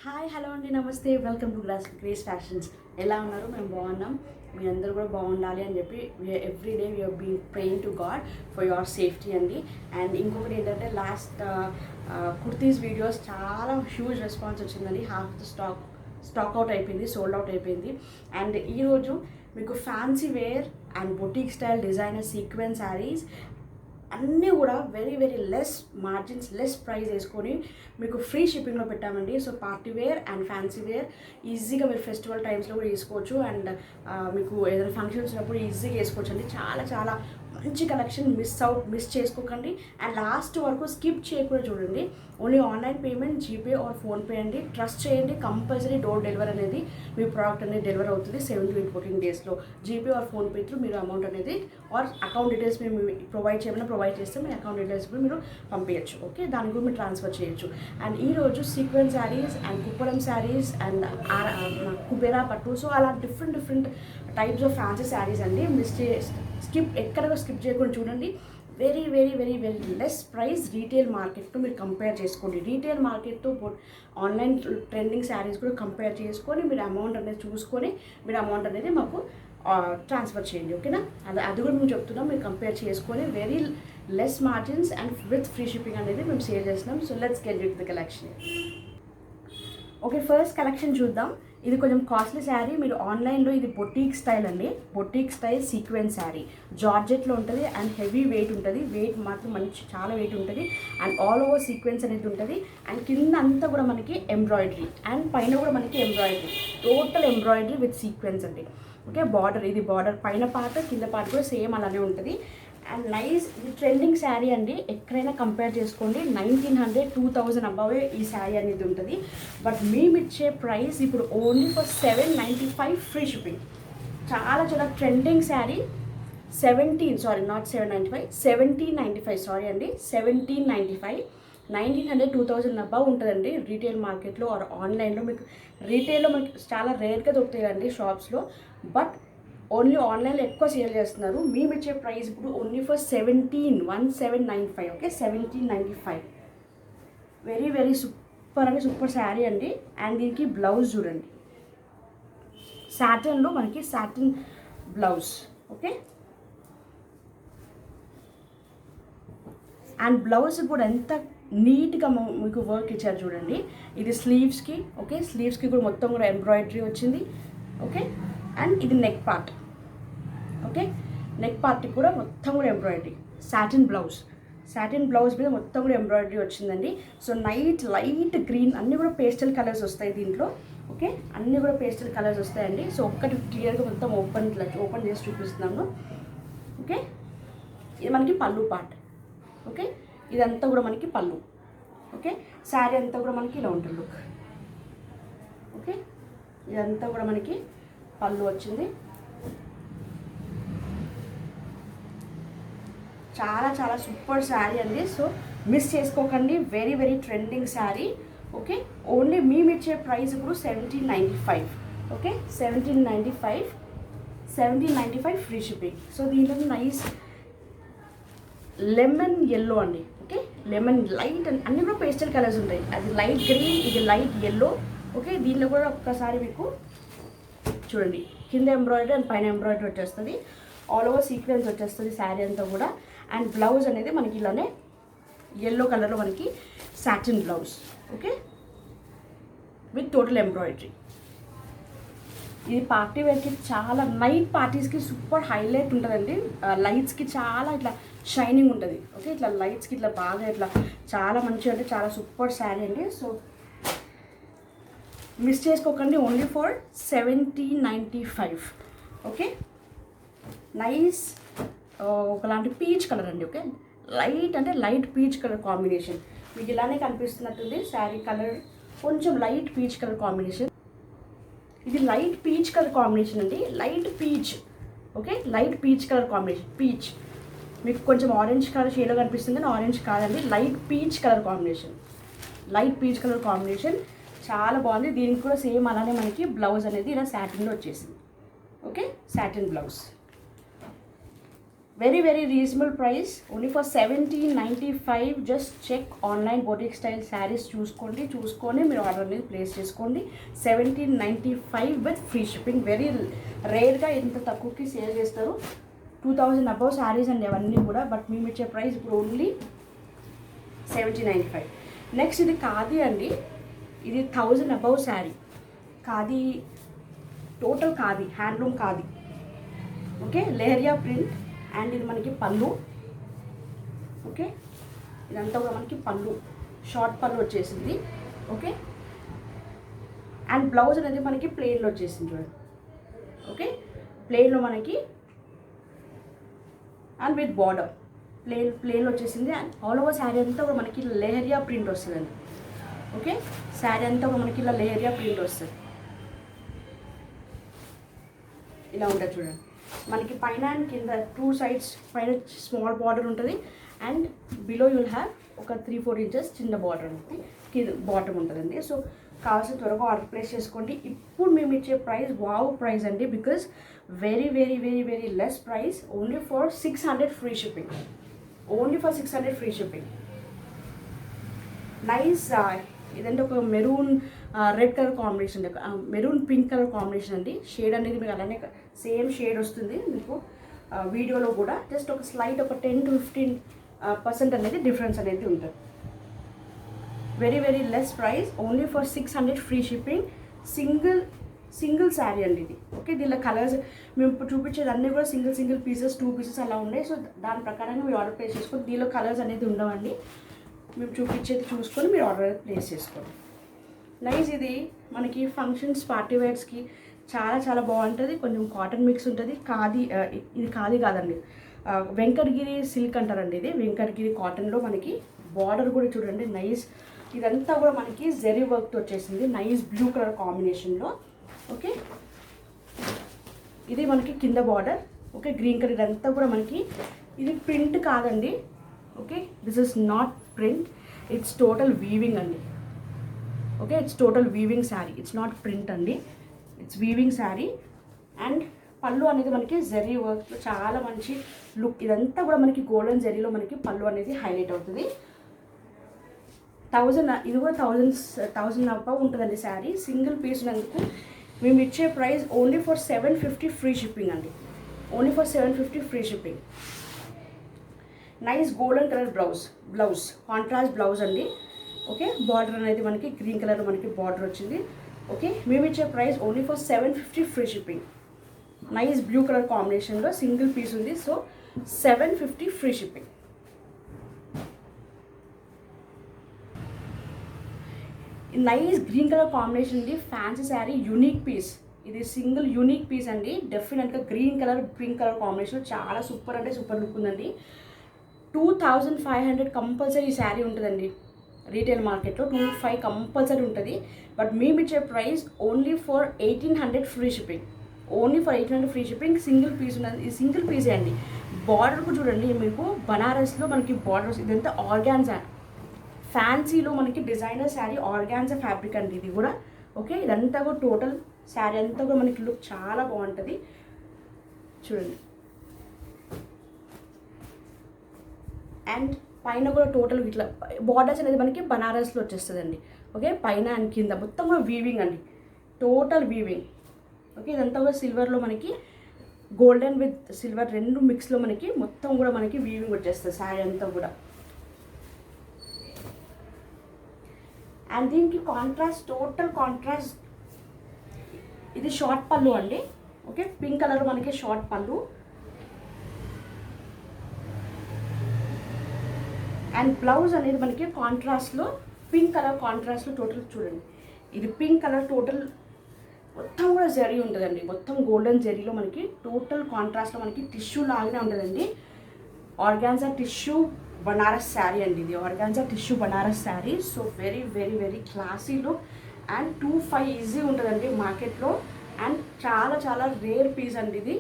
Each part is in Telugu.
హాయ్ హలో అండి నమస్తే వెల్కమ్ టు గ్రేస్ ఫ్యాషన్స్. ఎలా ఉన్నారు? మేము బాగున్నాం. మీరందరూ కూడా బాగుండాలి అని చెప్పి every day we are being praying to god for your safety అండి. అండ్ ఇంకొకటి ఏంటంటే లాస్ట్ కుర్తీస్ వీడియోస్ చాలా హ్యూజ్ రెస్పాన్స్ వచ్చిందండి. హాఫ్ ద స్టాక్ అవుట్ అయిపోయింది, సోల్డ్ అవుట్ అయిపోయింది. అండ్ ఈరోజు మీకు fancy wear and boutique style designer sequence saris అన్నీ కూడా very very less margins, less price వేసుకొని మీకు ఫ్రీ షిప్పింగ్లో పెట్టామండి. So party wear and fancy wear ఈజీగా మీరు ఫెస్టివల్ టైమ్స్లో కూడా వేసుకోవచ్చు. అండ్ మీకు ఏదైనా ఫంక్షన్స్ ఉన్నప్పుడు ఈజీగా వేసుకోవచ్చు అండి. చాలా చాలా మంచి కలెక్షన్. మిస్ చేసుకోకండి. అండ్ లాస్ట్ వరకు స్కిప్ చేయకుండా చూడండి. Only online payment, GPay or PhonePe అండి. ట్రస్ట్ చేయండి, కంపల్సరీ డోర్ డెలివరీ అనేది మీ ప్రోడక్ట్ అనేది డెలివరీ అవుతుంది 7 to 8 working డేస్లో. జీపే ఆర్ ఫోన్పే త్రూ మీరు అమౌంట్ అనేది ఆర్ అకౌంట్ డీటెయిల్స్ మేము ప్రొవైడ్ చేస్తే మీ అకౌంట్ డీటెయిల్స్ కూడా మీరు పంపించచ్చు. ఓకే, దానికి కూడా మీరు ట్రాన్స్ఫర్ చేయొచ్చు. అండ్ ఈరోజు sequence saris and Kuppadam saris and Kubera పట్టు, సో అలా different types of fancy saris అండి. ఎక్కడ స్కిప్ చేయకుండా చూడండి. Very very very very less price retail మార్కెట్తో మీరు కంపేర్ చేసుకోండి. రీటైల్ మార్కెట్తో ఆన్లైన్ ట్రెండింగ్ శారీస్ కూడా కంపేర్ చేసుకొని మీరు అమౌంట్ అనేది చూసుకొని మీరు అమౌంట్ అనేది మాకు ట్రాన్స్ఫర్ చేయండి. ఓకేనా? అది కూడా మేము చెప్తున్నాం. మీరు కంపేర్ చేసుకొని very less margins and with free shipping అనేది మేము సేల్ చేస్తున్నాం. So let's get with the collection. Okay, first collection చూద్దాం. ఇది కొంచెం కాస్ట్లీ శారీ. మీరు ఆన్లైన్లో ఇది బొటీక్ స్టైల్ అండి. బొటీక్ స్టైల్ సీక్వెన్స్ శారీ జార్జెట్లో ఉంటుంది అండ్ హెవీ వెయిట్ ఉంటుంది. వెయిట్ మాత్రం మంచి చాలా వెయిట్ ఉంటుంది. అండ్ ఆల్ ఓవర్ సీక్వెన్స్ అనేది ఉంటుంది. అండ్ కింద అంతా కూడా మనకి ఎంబ్రాయిడరీ అండ్ పైన కూడా మనకి embroidery, total embroidery with sequence అండి. ఓకే, బార్డర్, ఇది బార్డర్ పైన పార్ట్ కింద పార్ట్ కూడా సేమ్ అలానే ఉంటుంది. అండ్ నైస్, ఇది ట్రెండింగ్ శారీ అండి. ఎక్కడైనా కంపేర్ చేసుకోండి. 1900 2000 అబవే ఈ శారీ అనేది ఉంటుంది. బట్ మేము ఇచ్చే ప్రైస్ ఇప్పుడు ఓన్లీ ఫర్ 795 ఫ్రీ షిప్పింగ్. చాలా చాలా ట్రెండింగ్ శారీ. 1795 సారీ అండి, 1795. 1900 2000 అబవ్ ఉంటుందండి రీటైల్ మార్కెట్లో ఆర్ ఆన్లైన్లో. మీకు రీటైల్లో మనకి చాలా రేర్గా దొరుకుతాయి అండి షాప్స్లో. బట్ ఓన్లీ ఆన్లైన్లో ఎక్కువ సేల్ చేస్తున్నారు. మేము ఇచ్చే ప్రైస్ ఇప్పుడు only for 1795. Okay, 1795. Very very super అంటే సూపర్ శారీ అండి. అండ్ దీనికి బ్లౌజ్ చూడండి, సాటిన్లో మనకి satin blouse. Okay, and blouse కూడా ఎంత నీట్గా మీకు వర్క్ ఇచ్చారు చూడండి. ఇది స్లీవ్స్కి, ఓకే, స్లీవ్స్కి కూడా మొత్తం కూడా ఎంబ్రాయిడరీ వచ్చింది. ఓకే, అండ్ ఇది నెక్ పార్ట్. ఓకే, నెక్ పార్ట్కి కూడా మొత్తం కూడా ఎంబ్రాయిడరీ. సాటిన్ బ్లౌజ్ మీద మొత్తం కూడా ఎంబ్రాయిడరీ వచ్చిందండి. సో లైట్ గ్రీన్, అన్నీ కూడా పేస్టల్ కలర్స్ వస్తాయి దీంట్లో. ఓకే, అన్నీ కూడా పేస్టల్ కలర్స్ వస్తాయండి. సో ఒక్కటి క్లియర్గా మొత్తం ఓపెన్ చేసి చూపిస్తున్నాను. ఓకే, ఇది మనకి పళ్ళు పార్ట్. ఓకే, ఇదంతా కూడా మనకి పళ్ళు. ఓకే, శారీ అంతా కూడా మనకి ఇలా ఉంటుంది లుక్. ఓకే, ఇదంతా కూడా మనకి పళ్ళు వచ్చింది. చాలా చాలా సూపర్ శారీ అండి. సో మిస్ చేసుకోకండి. Very very trending sari. Okay, only మేము ఇచ్చే ప్రైస్ ఇప్పుడు 1795. Okay, 1795 free shipping. సో దీంట్లో నైస్ లెమన్ ఎల్లో అండి. ఓకే, లెమన్ లైట్ అండ్ అన్ని కూడా పేస్టల్ కలర్స్ ఉంటాయి. అది లైట్ గ్రీన్, ఇది లైట్ ఎల్లో. ఓకే, దీనిలో కూడా ఒక్కసారి మీకు చూడండి, కింద ఎంబ్రాయిడరీ అండ్ పైన ఎంబ్రాయిడరీ వచ్చేస్తుంది. ఆల్ ఓవర్ సీక్వెన్స్ వచ్చేస్తుంది శారీ అంతా కూడా. అండ్ బ్లౌజ్ అనేది మనకి ఇలానే ఎల్లో కలర్లో మనకి satin blouse. Okay, with total embroidery. ఇది పార్టీ వేర్కి చాలా, నైట్ పార్టీస్కి సూపర్ హైలైట్ ఉంటుందండి. లైట్స్కి చాలా ఇట్లా షైనింగ్ ఉంటుంది. ఓకే, ఇట్లా లైట్స్కి ఇట్లా బాగా ఇట్లా చాలా మంచిగా అంటే చాలా సూపర్ శారీ అండి. సో మిస్ చేసుకోకండి. Only for 1795. ఓకే, నైస్ ఒకలాంటి పీచ్ కలర్ అండి. ఓకే, లైట్ అంటే లైట్ పీచ్ కలర్ కాంబినేషన్. మీకు ఇలానే కనిపిస్తున్నట్టుంది శారీ కలర్, కొంచెం లైట్ పీచ్ కలర్ కాంబినేషన్. ఇది లైట్ పీచ్ కలర్ కాంబినేషన్ అండి, light peach. Okay, light peach colour combination. Peach మీకు కొంచెం ఆరెంజ్ కలర్ షేడ్లో కనిపిస్తుంది కానీ ఆరెంజ్ కాదండి, లైట్ పీచ్ కలర్ కాంబినేషన్. చాలా బాగుంది. దీనికి కూడా సేమ్ అలానే మనకి బ్లౌజ్ అనేది ఇలా సాటిన్లో వచ్చేసింది. Okay, satin blouse. Very very reasonable price, only for 1795. Just check online boutique style saris చూసుకొని మీరు ఆర్డర్ అనేది ప్లేస్ చేసుకోండి. 1795 విత్ ఫ్రీ షిప్పింగ్. వెరీ రేర్గా ఇంత తక్కువకి సేల్ చేస్తారు. 2000 అబౌవ్ శారీస్ అండి అవన్నీ కూడా. బట్ మేము ఇచ్చే ప్రైస్ ఇప్పుడు ఓన్లీ 1795. నెక్స్ట్ ఇది ఖాదీ అండి. ఇది 1000 above sari. Khadi, total khadi, handloom khadi. Okay, leheriya print. And ఇది మనకి పళ్ళు. ఓకే, ఇదంతా కూడా మనకి పళ్ళు, షార్ట్ పళ్ళు వచ్చేసింది. ఓకే, అండ్ బ్లౌజ్ అనేది మనకి ప్లెయిన్లో వచ్చేసింది చూడండి. ఓకే, ప్లెయిన్లో మనకి అండ్ విత్ బార్డర్ ప్లెయిన్లో వచ్చేసింది. అండ్ ఆల్ ఓవర్ శారీ అంతా కూడా మనకి లెహరియా ప్రింట్ వస్తుందండి. ఓకే, శారీ అంతా కూడా మనకి ఇలా లెహరియా ప్రింట్ వస్తుంది. ఇలా ఉంటుంది చూడండి. మనకి పైన అండ్ కింద 2 sides పైన స్మాల్ బార్డర్ ఉంటుంది. అండ్ బిలో యుల్ హ్యావ్ ఒక 3-4 inches చిన్న బార్డర్ ఉంటుంది, కింద బాటమ్ ఉంటుందండి. సో కావాల్సిన త్వరగా ఆర్డర్ ప్లేస్ చేసుకోండి. ఇప్పుడు మేము ఇచ్చే ప్రైస్ వావ్ ప్రైస్ అండి. Because very very very very less price, only for 600 free shipping. Only for 600 free shipping. Nice. ఇదంటే ఒక maroon red colour combination, maroon pink colour combination అండి. షేడ్ అనేది మీకు అలానే సేమ్ షేడ్ వస్తుంది మీకు వీడియోలో కూడా. జస్ట్ ఒక స్లైట్ ఒక 10 to 15% అనేది డిఫరెన్స్ అనేది ఉంటుంది. Very very less price, only for 600 free shipping. Single sari అండి ఇది. ఓకే, దీనిలో కలర్స్ మేము ఇప్పుడు చూపించేది అన్నీ కూడా సింగిల్ పీసెస్, 2 pieces అలా ఉన్నాయి. సో దాని ప్రకారంగా మీరు ఆర్డర్ ప్లేస్ చేసుకొని, దీనిలో కలర్స్ అనేది ఉండవండి. మేము చూపించేది చూసుకొని మీరు ఆర్డర్ ప్లేస్ చేసుకోండి. నైస్. ఇది మనకి ఫంక్షన్స్, పార్టీ వేర్స్కి చాలా చాలా బాగుంటుంది. కొంచెం కాటన్ మిక్స్ ఉంటుంది. ఖాదీ, ఇది ఖాదీ కాదండి, వెంకటగిరి సిల్క్ అంటారండి. ఇది వెంకటగిరి కాటన్లో మనకి బార్డర్ కూడా చూడండి నైస్. ఇదంతా కూడా మనకి జెరీ వర్క్తో వచ్చేసింది, నైస్ బ్లూ కలర్ కాంబినేషన్లో. ఓకే, ఇది మనకి కింద బార్డర్. Okay, green colour. ఇదంతా కూడా మనకి ఇది ప్రింట్ కాదండి. Okay, this is not print, it's total weaving అండి. Okay, it's total weaving sari, it's not print అండి, ఇట్స్ వీవింగ్ శారీ. అండ్ పళ్ళు అనేది మనకి జెరీ వర్క్లో చాలా మంచి లుక్. ఇదంతా కూడా మనకి గోల్డెన్ జెరీలో మనకి పళ్ళు అనేది హైలైట్ అవుతుంది. 1000, ఇది కూడా 1000 అబ్బా ఉంటుందండి శారీ. సింగిల్ పీస్ ఉన్నందుకు మేము ఇచ్చే price only for 750 free shipping అండి. Only for 750 free shipping. Nice golden colour blouse contrast blouse అండి. ఓకే, బార్డర్ అనేది మనకి గ్రీన్ కలర్ మనకి బార్డర్ వచ్చింది. ఓకే, మేము ఇచ్చే price only for 750 free shipping. Nice blue colour కాంబినేషన్లో సింగిల్ పీస్ ఉంది. So 750 free shipping. Nice green colour combination ఉంది. Fancy sari, unique piece. ఇది సింగిల్ యూనిక్ పీస్ అండి. డెఫినెట్గా green colour pink colour combination చాలా సూపర్ అంటే సూపర్ లుక్ ఉందండి. 2500 కంపల్సరీ ఈ శారీ ఉంటుందండి. రీటైల్ మార్కెట్లో 2500 కంపల్సరీ ఉంటుంది. బట్ మేము ఇచ్చే price only for 1800 free shipping. Only for 1800 free shipping. Single piece ఉన్నది, ఇది సింగిల్ పీసే అండి. బార్డర్కు చూడండి మీకు బనారస్లో మనకి బార్డర్స్. ఇదంతా ఆర్గాన్జా ఫ్యాన్సీలో మనకి డిజైనర్ శారీ, ఆర్గాన్జా ఫ్యాబ్రిక్ అండి ఇది కూడా. ఓకే, ఇదంతా కూడా టోటల్ శారీ అంతా కూడా మనకి లుక్ చాలా బాగుంటుంది చూడండి. అండ్ పైన కూడా టోటల్ ఇట్లా బార్డర్స్ అనేది మనకి బనారస్లో వచ్చేస్తుందండి. ఓకే, పైన అండ్ కింద మొత్తం కూడా వీవింగ్ అండి, టోటల్ వీవింగ్. ఓకే, ఇదంతా కూడా సిల్వర్లో మనకి గోల్డెన్ విత్ సిల్వర్ రెండు మిక్స్లో మనకి మొత్తం కూడా మనకి వీవింగ్ వచ్చేస్తుంది శారీ అంతా కూడా. అండ్ దీనికి కాంట్రాస్ట్, టోటల్ కాంట్రాస్ట్. ఇది షార్ట్ పళ్ళు అండి. ఓకే, పింక్ కలర్ మనకి షార్ట్ పళ్ళు. అండ్ బ్లౌజ్ అనేది మనకి కాంట్రాస్ట్లో పింక్ కలర్ కాంట్రాస్ట్లో టోటల్ చూడండి. ఇది పింక్ కలర్ టోటల్ మొత్తం కూడా జరీ ఉంటుందండి. మొత్తం గోల్డెన్ జరీలో మనకి టోటల్ కాంట్రాస్ట్లో మనకి టిష్యూ లాగానే ఉంటుందండి. ఆర్గాన్జా టిష్యూ బనారస్ శారీ అండి ఇది. Organza tissue Banaras sari. So very very very classy look. And 2500 easy ఉంటుందండి మార్కెట్లో. అండ్ చాలా చాలా రేర్ పీస్ అండి ఇది.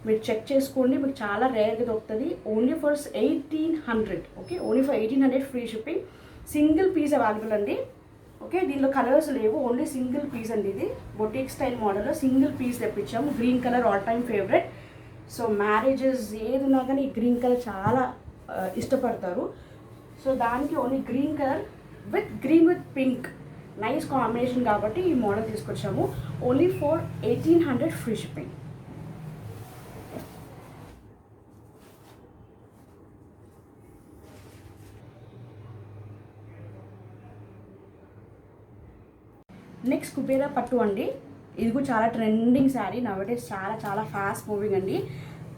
మీరు చెక్ చేసుకోండి, మీకు చాలా రేర్గా దొరుకుతుంది. Only for 1800. Okay, only for 1800 free shipping. Single piece available అండి. ఓకే, దీనిలో కలర్స్ లేవు, ఓన్లీ సింగిల్ పీస్ అండి ఇది. బొటిక్ స్టైల్ మోడల్లో సింగిల్ పీస్ తెప్పించాము. Green colour all time favourite. So marriages ఏది ఉన్నా కానీ ఈ గ్రీన్ కలర్ చాలా ఇష్టపడతారు. సో దానికి only green colour with pink nice combination కాబట్టి ఈ మోడల్ తీసుకొచ్చాము. Only for 1800 free shipping. Next Kubera పట్టు అండి. ఇది కూడా చాలా ట్రెండింగ్ శారీ, నవడేస్ చాలా ఫాస్ట్ మూవింగ్ అండి.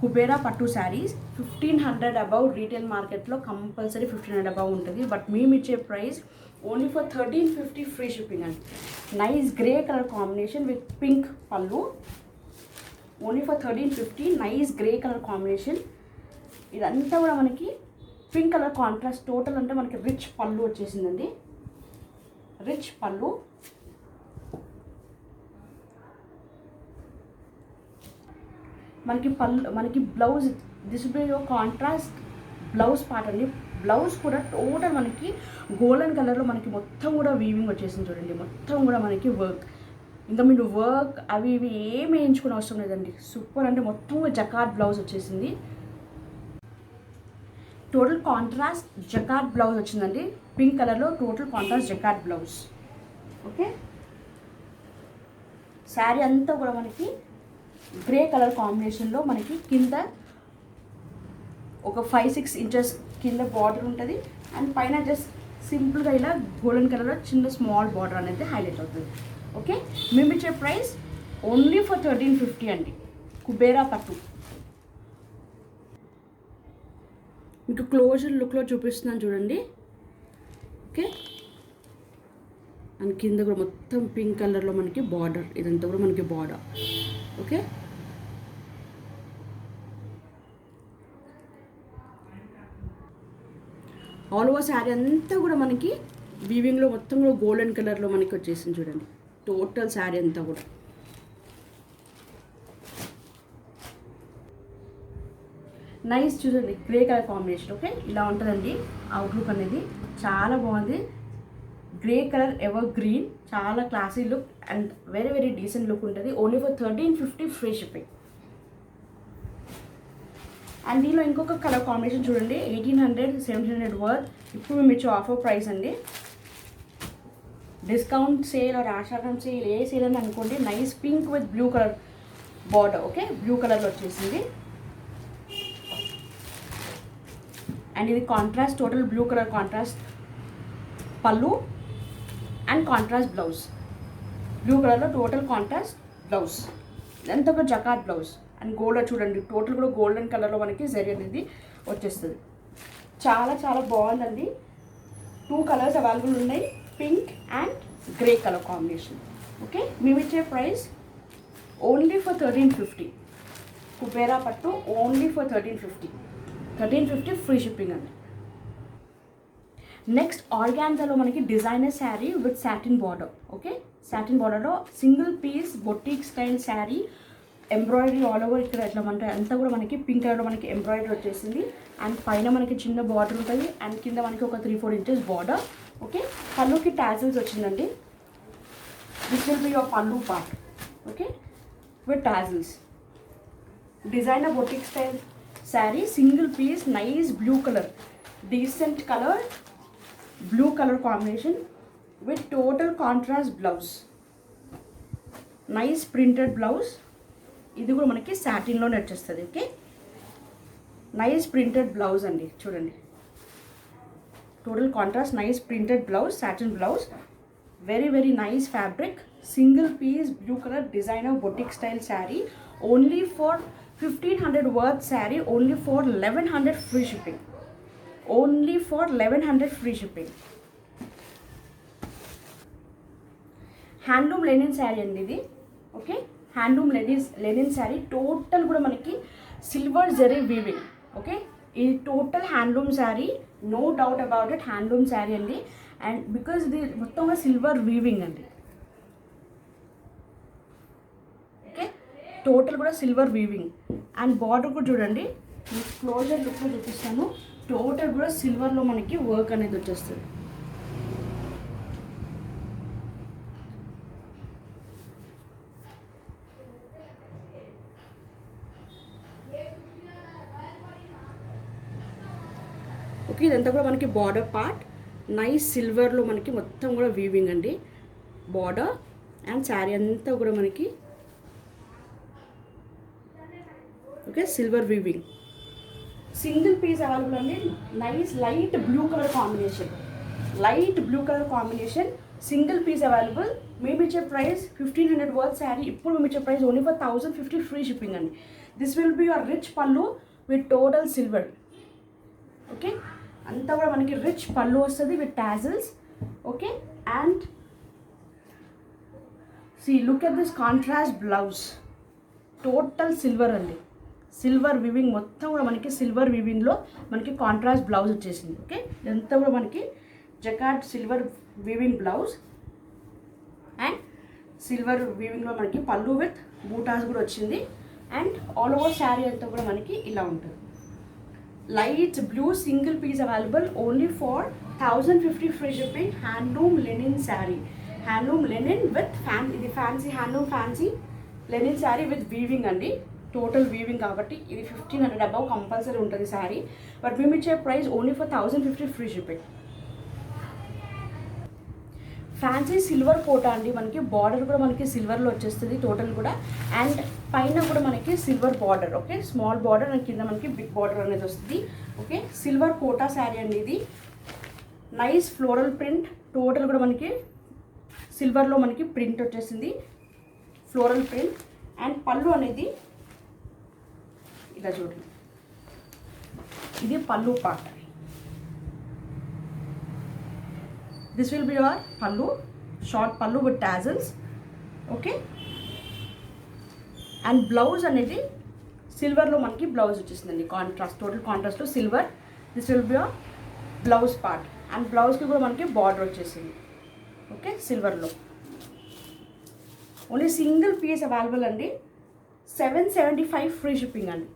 కుబేరా పట్టు శారీస్ 1500 అబౌవ్, రీటైల్ మార్కెట్లో కంపల్సరీ 1500 అబౌవ్ ఉంటుంది. బట్ మేము ఇచ్చే price only for 1350 free shipping అండి. Nice grey colour combination with pink పళ్ళు. Only for 1350. Nice grey colour combination. ఇదంతా కూడా మనకి పింక్ కలర్ కాంట్రాస్ట్. టోటల్ అంటే మనకి రిచ్ పళ్ళు వచ్చేసిందండి. రిచ్ పళ్ళు. మనకి blouse, this be your contrast blouse part అండి. బ్లౌజ్ కూడా టోటల్ మనకి గోల్డెన్ కలర్లో మనకి మొత్తం కూడా వీవింగ్ వచ్చేసింది చూడండి. మొత్తం కూడా మనకి వర్క్, ఇంకా మీరు వర్క్ అవి ఇవి ఏమి వేయించుకునే అవసరం లేదండి. సూపర్ అంటే మొత్తం జకార్డ్ బ్లౌజ్ వచ్చేసింది. టోటల్ కాంట్రాస్ట్ జకార్డ్ బ్లౌజ్ వచ్చిందండి. పింక్ కలర్లో total contrast jacquard blouse. Okay, sari అంతా కూడా మనకి గ్రే కలర్ కాంబినేషన్లో మనకి కింద ఒక 5-6 ఇంచెస్ కింద బార్డర్ ఉంటుంది. అండ్ పైన జస్ట్ సింపుల్గా ఇలా గోల్డెన్ కలర్లో చిన్న స్మాల్ బార్డర్ అనేది హైలైట్ అవుతుంది. ఓకే, మేము ఇచ్చే ప్రైస్ ఓన్లీ ఫర్ 1350 అండి. కుబేరా పట్టు. మీకు క్లోజర్ లుక్లో చూపిస్తున్నాను చూడండి. ఓకే, అండ్ కింద కూడా మొత్తం పింక్ కలర్లో మనకి బార్డర్, ఇదంతా కూడా మనకి border. Okay, all over sari అంతా కూడా మనకి వీవింగ్లో మొత్తం కూడా గోల్డెన్ కలర్లో మనకి వచ్చేసింది చూడండి. టోటల్ శారీ అంతా కూడా నైస్. చూడండి గ్రే కలర్ కాంబినేషన్. ఓకే, ఇలా ఉంటుందండి అవుట్లుక్ అనేది. చాలా బాగుంది. గ్రే కలర్ ఎవర్ గ్రీన్, చాలా classy look and very decent look ఉంటుంది. Only for 1350 free shipping. And దీనిలో ఇంకొక కలర్ కాంబినేషన్ చూడండి. 1800, 1700 వర్త్. ఇప్పుడు మేము ఇచ్చే ఆఫర్ ప్రైస్ అండి. Discount sale or Ashadam sale, ఏ సేల్ అని అనుకోండి. Nice pink with blue colour border. Okay, blue కలర్లో వచ్చేసింది. అండ్ ఇది contrast, total blue colour contrast pallu and contrast blouse. Blue కలర్లో టోటల్ కాంట్రాస్ట్ బ్లౌజ్. ఇదంతా ఒక జకార్డ్ బ్లౌజ్. అండ్ గోల్డ్ చూడండి, టోటల్ కూడా గోల్డెన్ కలర్లో మనకి జరీ అనేది వచ్చేస్తుంది. చాలా బాగుందండి. 2 కలర్స్ అవైలబుల్ ఉన్నాయి, pink and grey colour combination. Okay, మేము ఇచ్చే ప్రైస్ ఓన్లీ ఫర్ 1350. కుబేరా పట్టు ఓన్లీ ఫర్ 1350 ఫ్రీ షిప్పింగ్ అండి. నెక్స్ట్ ఆర్గాన్జాలో మనకి designer sari with satin border. Okay, సాటిన్ బార్డర్లో single piece boutique style sari. Embroidery all over ఇక్కడ ఎట్లా అంటే అంతా కూడా మనకి పింక్ కలర్లో మనకి ఎంబ్రాయిడరీ వచ్చేసింది. అండ్ పైన మనకి చిన్న బార్డర్ ఉంటుంది. అండ్ కింద మనకి ఒక 3-4 ఇంచెస్ బార్డర్. ఓకే, పళ్ళుకి టాజిల్స్ వచ్చిందండి. This will be your pallu part. Okay, with tassels. Designer boutique style sari, single piece, nice blue colour, decent colour blue colour combination with total contrast blouse. Nice printed blouse. ఇది కూడా మనకి సాటిన్లోనే వచ్చేస్తుంది. ఓకే, నైస్ ప్రింటెడ్ బ్లౌజ్ అండి. చూడండి, total contrast nice printed blouse, satin blouse. Very nice fabric. Single piece blue colour designer boutique style sari. Only for 1500 worth sari. Only for 1100 free shipping. Only for 1100 free shipping. Handloom linen sari అండి ఇది. Okay, handloom linen sari. Total కూడా మనకి సిల్వర్ జరీ వీవింగ్. ఓకే, ఇది total handloom sari, no doubt about it. Handloom sari అండి. అండ్ బికాజ్ ఇది మొత్తంగా సిల్వర్ వీవింగ్ అండి. ఓకే, టోటల్ కూడా సిల్వర్ వీవింగ్. అండ్ బార్డర్ కూడా చూడండి, క్లోజర్ లుక్లో చూపిస్తాను. టోటల్ కూడా సిల్వర్లో మనకి వర్క్ అనేది వచ్చేస్తుంది. ఓకే, ఇదంతా కూడా మనకి బార్డర్ పార్ట్. నైస్ సిల్వర్లో మనకి మొత్తం కూడా వీవింగ్ అండి. బార్డర్ అండ్ శారీ అంతా కూడా మనకి okay silver weaving. Single piece available అండి. Nice light blue colour combination, light blue colour combination, single piece available. మేము ఇచ్చే ప్రైస్ 1500 వర్త్ శారీ. ఇప్పుడు మేము ఇచ్చే price only for 1050 free shipping అండి. This will be your rich పళ్ళు విత్ టోటల్ సిల్వర్. ఓకే, అంతా కూడా మనకి రిచ్ పళ్ళు వస్తుంది with tassels. Okay, and see look at this contrast blouse, total silver అండి. సిల్వర్ వివింగ్ మొత్తం కూడా మనకి సిల్వర్ వివింగ్లో మనకి కాంట్రాస్ట్ బ్లౌజ్ వచ్చేసింది. ఓకే, ఇదంతా కూడా మనకి jacquard silver weaving blouse and silver వీవింగ్లో మనకి పళ్ళు విత్ బూటాస్ కూడా వచ్చింది. అండ్ ఆల్ ఓవర్ శారీ అంతా కూడా మనకి ఇలా ఉంటుంది. Light blue single piece available only for 1050 free shipping. Handloom linen sari, handloom linen with ఇది fancy handloom fancy linen sari with weaving అండి. టోటల్ వీవింగ్ కాబట్టి ఇది 1500 అబౌవ్ కంపల్సరీ ఉంటుంది శారీ. బట్ మేము ఇచ్చే price only for 1050 free shipping. Fancy silver Kota అండి. మనకి బార్డర్ కూడా మనకి సిల్వర్లో వచ్చేస్తుంది టోటల్ కూడా. అండ్ పైన కూడా మనకి silver border. Okay, small border and కింద మనకి బిగ్ బార్డర్ అనేది వస్తుంది. ఓకే, సిల్వర్ కోటా శారీ అండి ఇది. నైస్ ఫ్లోరల్ ప్రింట్, టోటల్ కూడా మనకి సిల్వర్లో మనకి ప్రింట్ వచ్చేసింది, ఫ్లోరల్ ప్రింట్. అండ్ పళ్ళు అనేది ఇలా చూడండి, ఇది పళ్ళు part. This will be your పళ్ళు, షార్ట్ పళ్ళు with tassels. Okay, and blouse అనేది సిల్వర్లో మనకి బ్లౌజ్ వచ్చేసిందండి. కాంట్రాస్ట్, టోటల్ కాంట్రాస్ట్లో silver. This will be your blouse part. And బ్లౌజ్కి కూడా మనకి బార్డర్ వచ్చేసింది. ఓకే, సిల్వర్లో. ఓన్లీ సింగిల్ పీస్ అవైలబుల్ అండి. 775 ఫ్రీ షిప్పింగ్ అండి.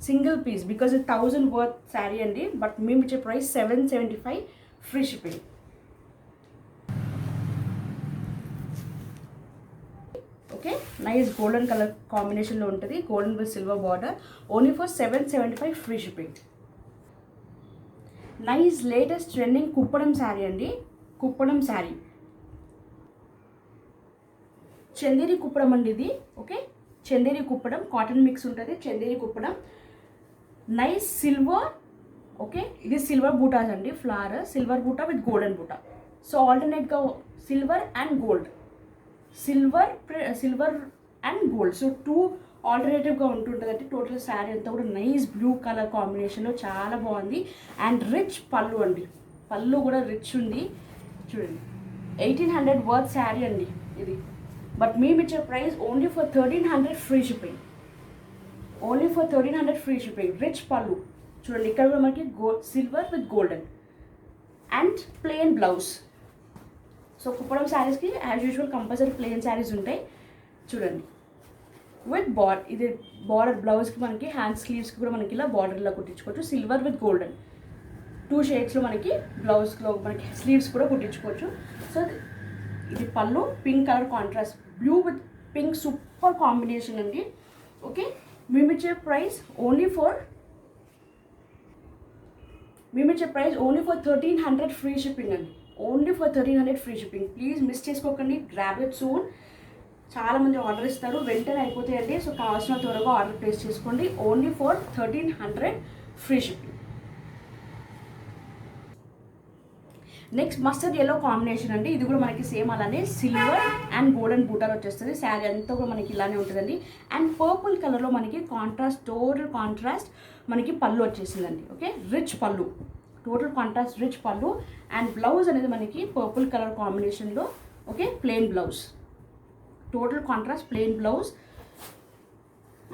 సింగిల్ పీస్ బికాజ్ ఇది 1000 వర్త్ శారీ అండి. బట్ మేము ఇచ్చే price 775 free shipping. Okay, nice golden colour కాంబినేషన్లో ఉంటుంది, golden with silver border. Only for 775 free shipping. Nice latest trending Kuppadam sari అండి. కుప్పడం శారీ, చందేరి కుప్పడం అండి ఇది. Okay, Chanderi Kuppadam, cotton mix ఉంటుంది Chanderi Kuppadam. Nice silver. Okay, ఇది సిల్వర్ బూటాస్ అండి. ఫ్లవర్ సిల్వర్ బూటా విత్ గోల్డెన్ బూటా. సో ఆల్టర్నేట్గా silver and gold, silver and gold. So 2 ఆల్టర్నేటివ్గా ఉంటుంటుంది. అంటే టోటల్ శారీ అంతా కూడా నైస్ బ్లూ కలర్ కాంబినేషన్లో చాలా బాగుంది. అండ్ రిచ్ పళ్ళు అండి, పళ్ళు కూడా రిచ్ ఉంది చూడండి. 1800 వర్త్ శారీ అండి ఇది. బట్ మేము ఇచ్చే price only for 1300 free shipping. Only for 1300 free shipping. Rich పళ్ళు చూడండి, ఇక్కడ కూడా మనకి silver with golden and plain blouse. So Kuppadam శారీస్కి as usual compulsory plain saris ఉంటాయి చూడండి. విత్ ఇది బార్డర్ బ్లౌజ్కి మనకి హ్యాండ్ స్లీవ్స్కి కూడా మనకి ఇలా బార్డర్లో కుట్టించుకోవచ్చు. సిల్వర్ విత్ గోల్డెన్ 2 షేడ్స్లో మనకి బ్లౌజ్లో మనకి స్లీవ్స్ కూడా కుట్టించుకోవచ్చు. సో ఇది పళ్ళు, pink colour contrast, blue with pink super combination అండి. ఓకే, మేము ఇచ్చే price only for 1300 free shipping అండి. Only for 1300 free shipping. Please miss చేసుకోకండి, గ్రాబ్ ఇట్ సూన్. చాలామంది ఆర్డర్ ఇస్తారు, వెంటనే అయిపోతాయండి. సో కావాల్సిన త్వరగా ఆర్డర్ ప్లేస్ చేసుకోండి. Only for 1300 free shipping. Next mustard yellow combination అండి. ఇది కూడా మనకి సేమ్ అలానే సిల్వర్ అండ్ గోల్డెన్ బూటాలు వచ్చేస్తుంది. శారీ అంతా కూడా మనకి ఇలానే ఉంటుందండి. అండ్ పర్పుల్ కలర్లో మనకి కాంట్రాస్ట్, టోటల్ కాంట్రాస్ట్ మనకి పళ్ళు వచ్చేసిందండి. ఓకే, రిచ్ పళ్ళు, టోటల్ కాంట్రాస్ట్ రిచ్ పళ్ళు. అండ్ బ్లౌజ్ అనేది మనకి పర్పుల్ కలర్ కాంబినేషన్లో. Okay, plain blouse, total contrast plain blouse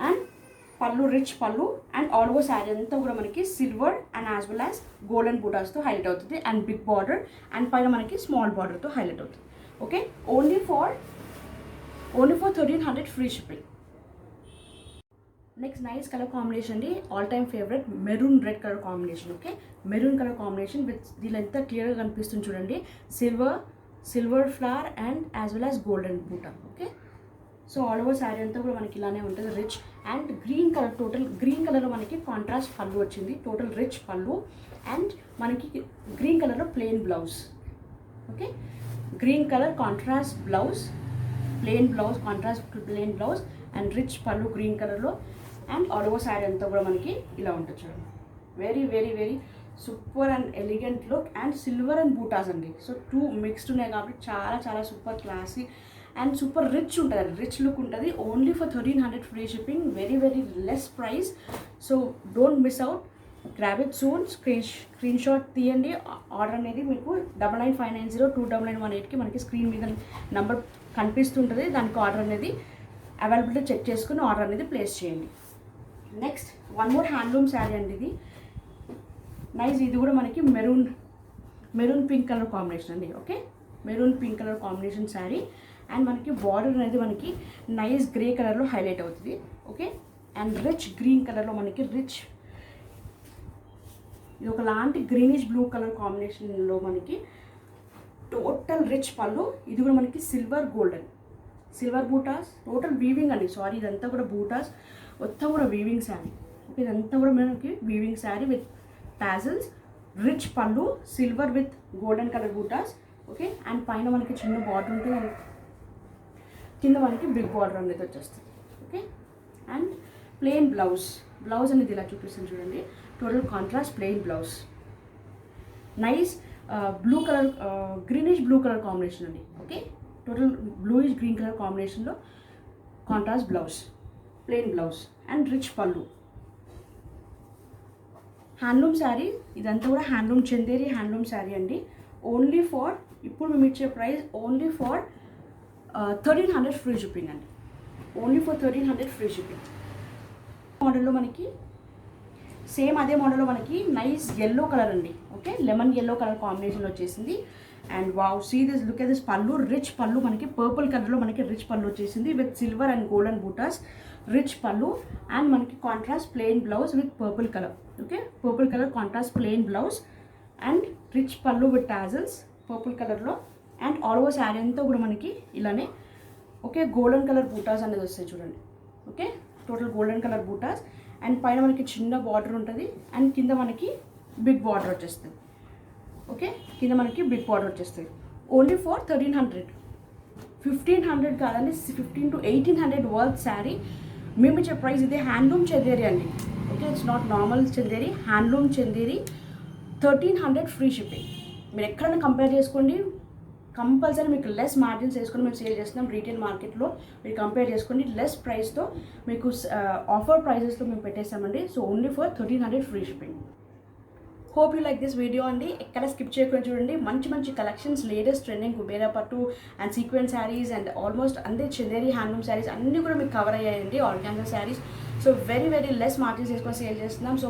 and పళ్ళు రిచ్ పళ్ళు. అండ్ ఆల్ ఓవర్ శారీ అంతా కూడా మనకి silver and as well as golden బూటాస్తో హైలైట్ అవుతుంది. అండ్ బిగ్ బార్డర్ అండ్ పైన మనకి స్మాల్ బార్డర్తో హైలైట్ అవుతుంది. Okay, only for 1300 free shipping. Next nice colour combination అండి, all time favourite maroon red colour combination. Okay, maroon colour combination with దీని ఎంత క్లియర్గా కనిపిస్తుంది చూడండి. Silver flower and as well as golden బూటా. Okay, so all over sari అంతా కూడా మనకి ఇలానే ఉంటుంది rich and green colour, total green కలర్లో మనకి కాంట్రాస్ట్ పళ్ళు వచ్చింది, టోటల్ రిచ్ పళ్ళు అండ్ మనకి గ్రీన్ కలర్లో plain blouse. Okay, green colour contrast blouse, plain blouse, contrast plain blouse and rich పళ్ళు గ్రీన్ కలర్లో అండ్ ఆల్ ఓవర్ శారీ అంతా కూడా మనకి ఇలా ఉంటుంది చూడండి. Very very very super and elegant look and silver and buttas అండి. సో టూ మిక్స్డ్ ఉన్నాయి కాబట్టి చాలా చాలా super classy and super rich ఉంటుంది, రిచ్ లుక్ ఉంటుంది. Only for 1300 free shipping, very very less price. So don't miss out, grab it soon. Screen shot తీయండి. ఆర్డర్ అనేది మీకు 9959029918కి మనకి స్క్రీన్ మీద నెంబర్ కనిపిస్తుంటుంది, దానికి ఆర్డర్ అనేది అవైలబిలిటీ చెక్ చేసుకుని ఆర్డర్ అనేది ప్లేస్ చేయండి. Next one more handloom sari అండి, ఇది నైస్. ఇది కూడా మనకి మెరూన్ పింక్ కలర్ కాంబినేషన్ అండి. Okay, maroon pink colour combination sari and మనకి బార్డర్ అనేది మనకి నైస్ గ్రే కలర్లో హైలైట్ అవుతుంది. ఓకే, అండ్ రిచ్ గ్రీన్ కలర్లో మనకి రిచ్, ఇది ఒకలాంటి గ్రీనిష్ బ్లూ కలర్ కాంబినేషన్లో మనకి టోటల్ రిచ్ పళ్ళు. ఇది కూడా మనకి silver golden, silver buttas, total weaving అండి. సారీ, ఇదంతా కూడా బూటాస్, మొత్తం కూడా వీవింగ్ శారీ. ఓకే, ఇదంతా కూడా మనకి weaving sari with tassels, rich పళ్ళు, సిల్వర్ విత్ గోల్డెన్ కలర్ బూటాస్. ఓకే, అండ్ పైన మనకి చిన్న బార్డర్ ఉంటుంది అండ్ కింద మనకి బిగ్ బార్డర్ అనేది వచ్చేస్తుంది. ఓకే, అండ్ ప్లెయిన్ బ్లౌజ్ అనేది ఇలా చూపిస్తుంది చూడండి. Total contrast plain blouse, nice blue colour, greenish blue colour combination అండి. Okay, total bluish green colour కాంబినేషన్లో contrast blouse, plain blouse and rich పళ్ళు. హ్యాండ్లూమ్ శారీ, ఇదంతా కూడా హ్యాండ్లూమ్, చందేరి హ్యాండ్లూమ్ శారీ అండి. ఓన్లీ ఫర్, ఇప్పుడు మేము ఇచ్చే price only for 1300 free shipping అండి. Only for 1300 free shipping. మోడల్లో మనకి సేమ్ అదే మోడల్లో మనకి నైస్ ఎల్లో కలర్ అండి. ఓకే, లెమన్ ఎల్లో కలర్ కాంబినేషన్లో వచ్చేసింది. And wow, see this, look at this పళ్ళు, రిచ్ పళ్ళు మనకి పర్పుల్ కలర్లో మనకి రిచ్ పళ్ళు వచ్చేసింది విత్ సిల్వర్ అండ్ గోల్డెన్ బూటాస్, రిచ్ పళ్ళు అండ్ మనకి contrast plain blouse with purple colour. Okay, purple colour contrast plain blouse and rich పళ్ళు విత్ టాజల్స్ పర్పుల్ కలర్లో అండ్ ఆల్ ఓవర్ శారీ అంతా కూడా మనకి ఇలానే. ఓకే, గోల్డెన్ కలర్ బూటాస్ అనేది వస్తాయి చూడండి. Okay, total golden colour buttas and పైన మనకి చిన్న బార్డర్ ఉంటుంది అండ్ కింద మనకి బిగ్ బార్డర్ వచ్చేస్తుంది. ఓకే, కింద మనకి బిగ్ బార్డర్ వచ్చేస్తుంది. ఓన్లీ ఫర్ 1300, 1500 కాదండి, 1500 to 1800 వర్త్ శారీ. మేము ఇచ్చే ప్రైస్ ఇదే. హ్యాండ్లూమ్ చందేరి అండి. Okay, it's not normal Chanderi, handloom Chanderi, 1300 free shipping. మీరు ఎక్కడైనా కంపేర్ చేసుకోండి, కంపల్సరీ మీకు లెస్ మార్జిన్స్ వేసుకొని మేము సేల్ చేస్తున్నాం. రీటైల్ మార్కెట్లో మీరు కంపేర్ చేసుకోండి, లెస్ ప్రైస్తో మీకు ఆఫర్ ప్రైజెస్లో మేము పెట్టేస్తామండి. So only for 1300 free shipping. Hope you like this video అండి. ఎక్కడ స్కిప్ చేయకుండా చూడండి. మంచి మంచి కలెక్షన్స్, లేటెస్ట్ ట్రెండింగ్ కుబేరా పట్టు and sequence saris and almost అన్ని చందేరి హ్యాండ్లూమ్ శారీస్ అన్నీ కూడా మీకు కవర్ అయ్యాయండి, organza saris. So very very less margins వేసుకొని సేల్ చేస్తున్నాం. So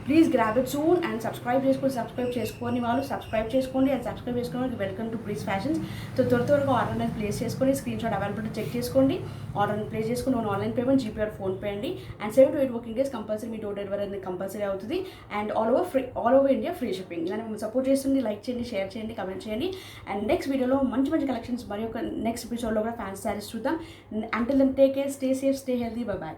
please grab it soon and subscribe చేసుకొని వాళ్ళు సబ్స్క్రైబ్ చేసుకోండి అండ్ సబ్స్క్రైబ్ చేసుకోవడానికి welcome to Breeze Fashions. So త్వరగా ఆర్డర్ అనేది ప్లేస్ చేసుకొని స్క్రీన్ షాట్ అవైలబిలిటీ చెక్ చేసుకోండి. ఆర్డర్ ప్లేస్ చేసుకుని online payment, GPay or PhonePe అండి. And 7 to 8 working days compulsory me door delivery అనేది కంపల్సరీ అవుతుంది. And all over India free shipping. ఇలా మేము సపోర్ట్ చేస్తుంది. లైక్ చేయండి, షేర్ చేయండి, కమెంట్ చేయండి. అండ్ నెక్స్ట్ వీడియోలో మంచి మంచి కలెక్షన్స్ మరి ఒక నెక్స్ట్ ఎపిసోడ్లో కూడా ఫ్యాన్సీ శారీస్ చూద్దాం. Until then take care, stay safe, stay healthy, bye bye.